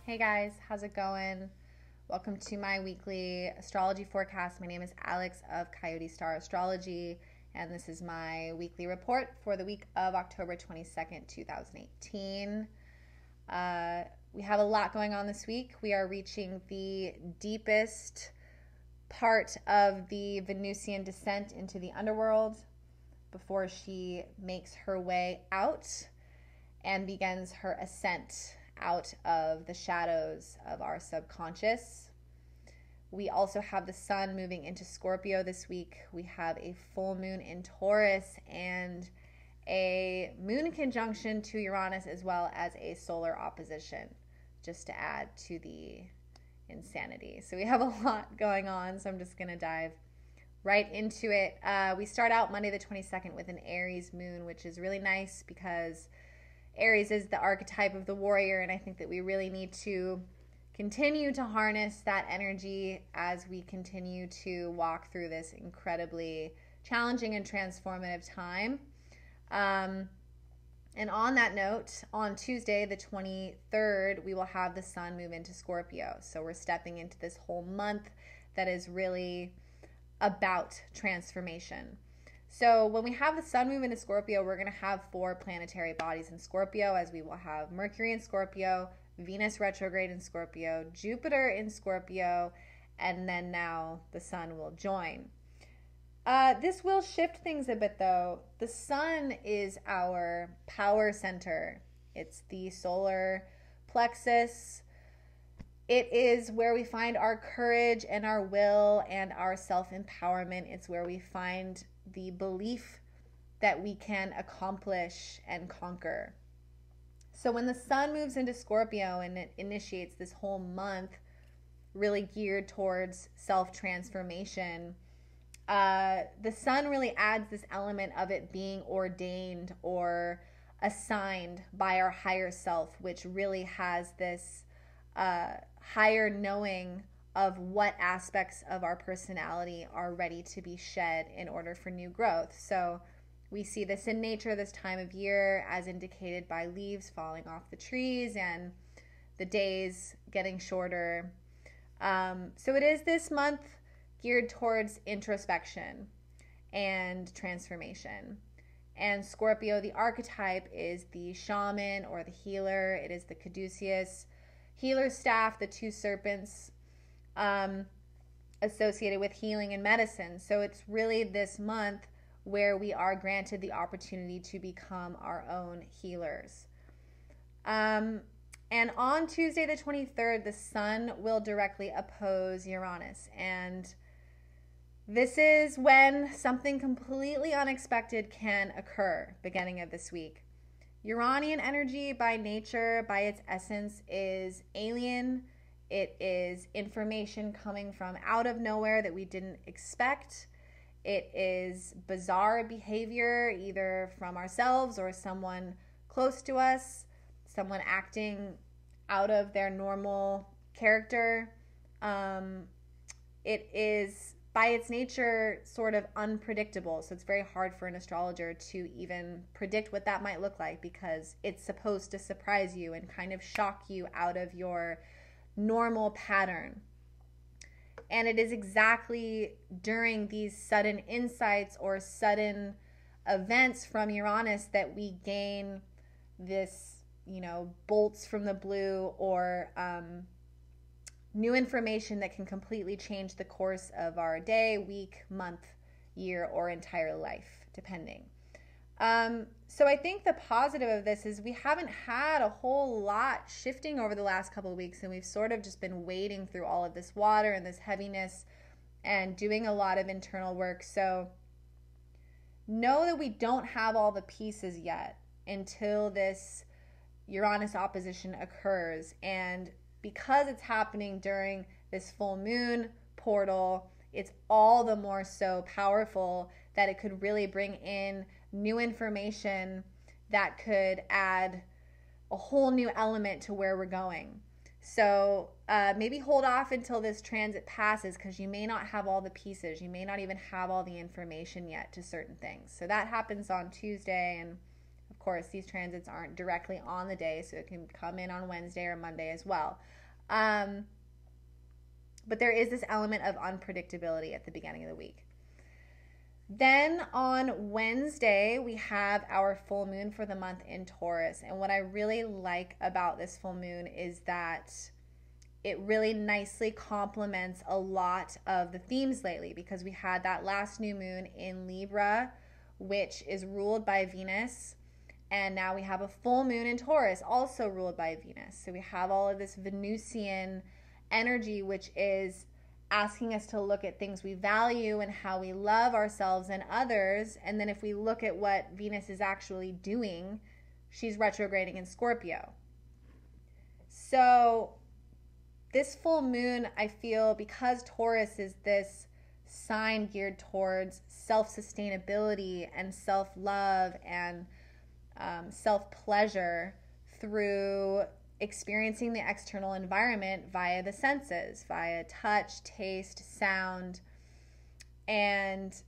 Hey guys, how's it going? Welcome to my weekly astrology forecast. My name is Alex of coyotestarastrology, and this is my weekly report for the week of October 22nd, 2018. We have a lot going on this week. We are reaching the deepest part of the Venusian descent into the underworld before she makes her way out and begins her ascent out of the shadows of our subconscious. We also have the sun moving into Scorpio this week. We have a full moon in Taurus and a moon conjunction to Uranus, as well as a solar opposition, just to add to the insanity. So we have a lot going on, so I'm just going to dive right into it. We start out Monday the 22nd with an Aries moon, which is really nice because Aries is the archetype of the warrior, and I think that we really need to continue to harness that energy as we continue to walk through this incredibly challenging and transformative time. And on that note, on Tuesday, the 23rd, we will have the sun move into Scorpio. So we're stepping into this whole month that is really about transformation. So when we have the sun move into Scorpio, we're going to have 4 planetary bodies in Scorpio, as we will have Mercury in Scorpio, Venus retrograde in Scorpio, Jupiter in Scorpio, and then now the sun will join. This will shift things a bit, though. The sun is our power center. It's the solar plexus. It is where we find our courage and our will and our self-empowerment. It's where we find the belief that we can accomplish and conquer. So when the sun moves into Scorpio and it initiates this whole month really geared towards self-transformation, the sun really adds this element of it being ordained or assigned by our higher self, which really has this higher knowing of what aspects of our personality are ready to be shed in order for new growth. So we see this in nature this time of year, as indicated by leaves falling off the trees and the days getting shorter. So it is this month geared towards introspection and transformation. And Scorpio, the archetype, is the shaman or the healer. It is the caduceus healer staff, the 2 serpents associated with healing and medicine. So it's really this month where we are granted the opportunity to become our own healers. And on Tuesday the 23rd, the sun will directly oppose Uranus. And this is when something completely unexpected can occur, beginning of this week. Uranian energy by nature, by its essence, is alien. It is information coming from out of nowhere that we didn't expect. It is bizarre behavior, either from ourselves or someone close to us, someone acting out of their normal character. It is, by its nature, sort of unpredictable. So it's very hard for an astrologer to even predict what that might look like, because it's supposed to surprise you and kind of shock you out of your normal pattern. And it is exactly during these sudden insights or sudden events from Uranus that we gain this, bolts from the blue or new information that can completely change the course of our day, week, month, year, or entire life, depending. So I think the positive of this is we haven't had a whole lot shifting over the last couple of weeks, and we've sort of just been wading through all of this water and this heaviness and doing a lot of internal work. So know that we don't have all the pieces yet until this Uranus opposition occurs. And because it's happening during this full moon portal, it's all the more so powerful that it could really bring in new information that could add a whole new element to where we're going. So maybe hold off until this transit passes, because you may not have all the pieces. You may not even have all the information yet to certain things. So that happens on Tuesday, and of course, these transits aren't directly on the day, so it can come in on Wednesday or Monday as well. But there is this element of unpredictability at the beginning of the week. Then on Wednesday, we have our full moon for the month in Taurus. And what I really like about this full moon is that it really nicely complements a lot of the themes lately, because we had that last new moon in Libra, which is ruled by Venus. And now we have a full moon in Taurus, also ruled by Venus. So we have all of this Venusian energy, which is asking us to look at things we value and how we love ourselves and others. And then if we look at what Venus is actually doing, she's retrograding in Scorpio. So this full moon, I feel, because Taurus is this sign geared towards self-sustainability and self-love and self-pleasure through experiencing the external environment via the senses, via touch, taste, sound, and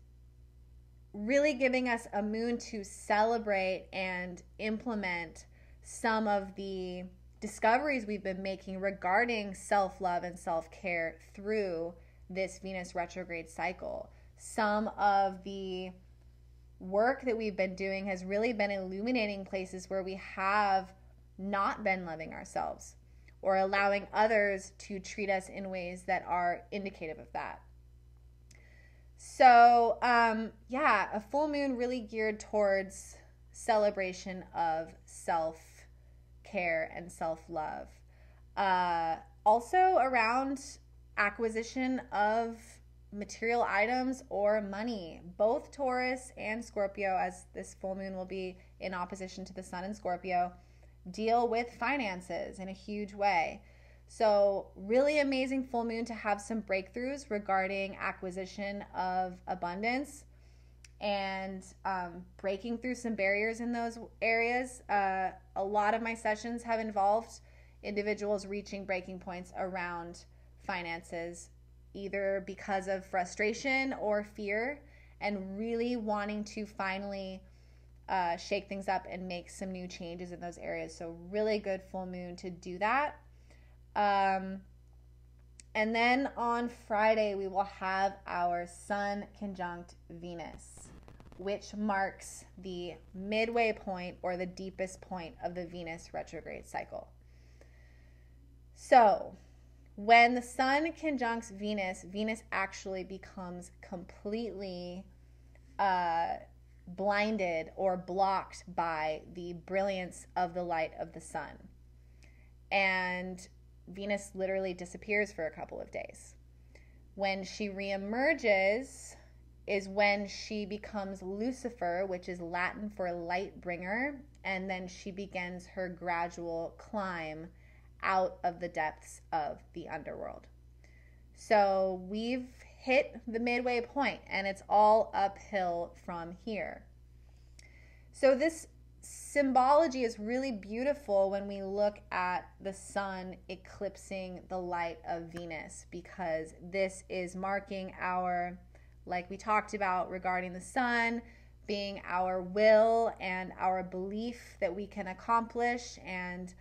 really giving us a moon to celebrate and implement some of the discoveries we've been making regarding self-love and self-care through this Venus retrograde cycle. Some of the work that we've been doing has really been illuminating places where we have not been loving ourselves or allowing others to treat us in ways that are indicative of that. So, a full moon really geared towards celebration of self-care and self-love. Also around acquisition of material items or money. Both Taurus and Scorpio, as this full moon will be in opposition to the sun in Scorpio, deal with finances in a huge way. So really amazing full moon to have some breakthroughs regarding acquisition of abundance and breaking through some barriers in those areas. A lot of my sessions have involved individuals reaching breaking points around finances, either because of frustration or fear, and really wanting to finally shake things up and make some new changes in those areas. So really good full moon to do that. And then on Friday, we will have our Sun conjunct Venus, which marks the midway point or the deepest point of the Venus retrograde cycle. So when the Sun conjuncts Venus, Venus actually becomes completely blinded or blocked by the brilliance of the light of the sun. And Venus literally disappears for a couple of days. When she reemerges is when she becomes Lucifer, which is Latin for light bringer, and then she begins her gradual climb out of the depths of the underworld. So we've hit the midway point, and it's all uphill from here. So this symbology is really beautiful when we look at the sun eclipsing the light of Venus, because this is marking our, like we talked about regarding the sun, being our will and our belief that we can accomplish, and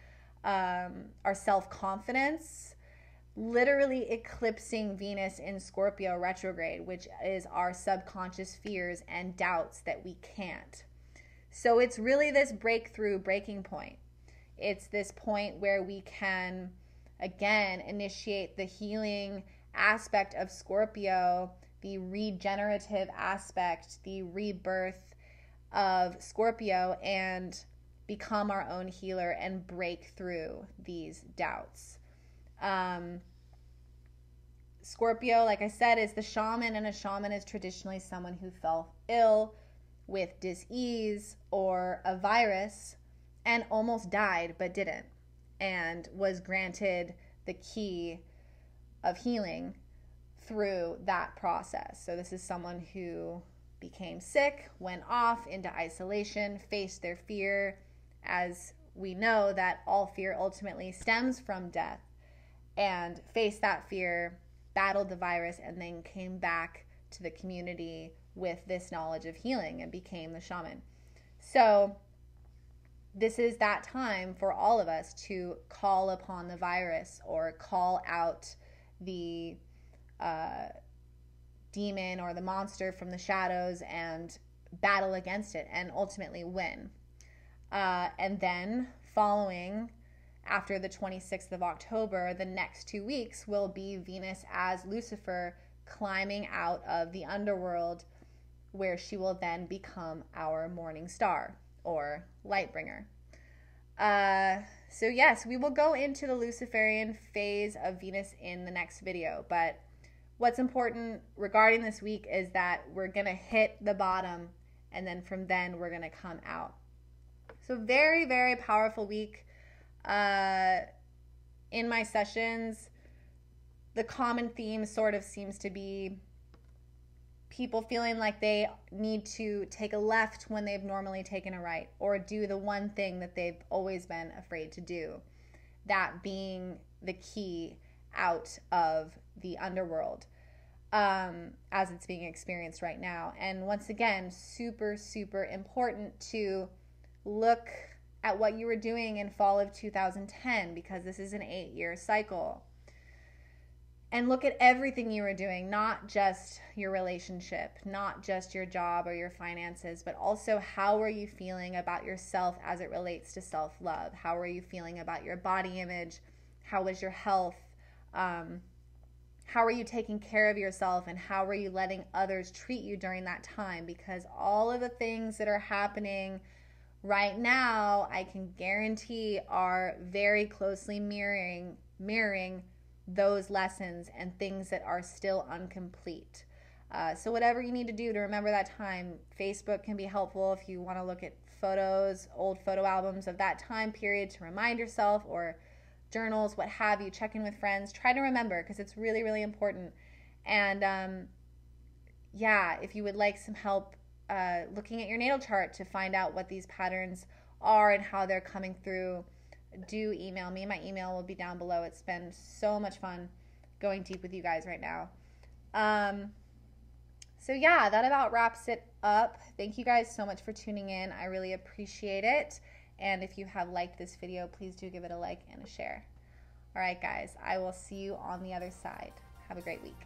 our self-confidence, literally eclipsing Venus in Scorpio retrograde, which is our subconscious fears and doubts that we can't. So it's really this breaking point. It's this point where we can, again, initiate the healing aspect of Scorpio, the regenerative aspect, the rebirth of Scorpio, and become our own healer and break through these doubts. Scorpio, like I said, is the shaman, and a shaman is traditionally someone who fell ill with dis-ease or a virus and almost died but didn't, and was granted the key of healing through that process. So this is someone who became sick, went off into isolation, faced their fear, as we know that all fear ultimately stems from death, and faced that fear, battled the virus, and then came back to the community with this knowledge of healing and became the shaman. So this is that time for all of us to call upon the virus or call out the demon or the monster from the shadows and battle against it and ultimately win. And then following after the 26th of October, the next 2 weeks will be Venus as Lucifer climbing out of the underworld, where she will then become our morning star or light bringer. So yes, we will go into the Luciferian phase of Venus in the next video, but what's important regarding this week is that we're going to hit the bottom, and then from then we're going to come out. So very, very powerful week. In my sessions, the common theme sort of seems to be people feeling like they need to take a left when they've normally taken a right, or do the one thing that they've always been afraid to do. That being the key out of the underworld as it's being experienced right now. And once again, super, super important to look at what you were doing in fall of 2010, because this is an 8-year cycle. And look at everything you were doing, not just your relationship, not just your job or your finances, but also how are you feeling about yourself as it relates to self-love? How are you feeling about your body image? How was your health? How are you taking care of yourself, and how are you letting others treat you during that time? Because all of the things that are happening right now, I can guarantee, are very closely mirroring those lessons and things that are still incomplete. So whatever you need to do to remember that time, Facebook can be helpful if you want to look at photos, old photo albums of that time period to remind yourself, or journals, what have you. Check in with friends. Try to remember, because it's really, really important. And yeah, if you would like some help looking at your natal chart to find out what these patterns are and how they're coming through, do email me. My email will be down below. It's been so much fun going deep with you guys right now. So yeah, that about wraps it up. Thank you guys so much for tuning in. I really appreciate it. And if you have liked this video, please do give it a like and a share. All right, guys, I will see you on the other side. Have a great week.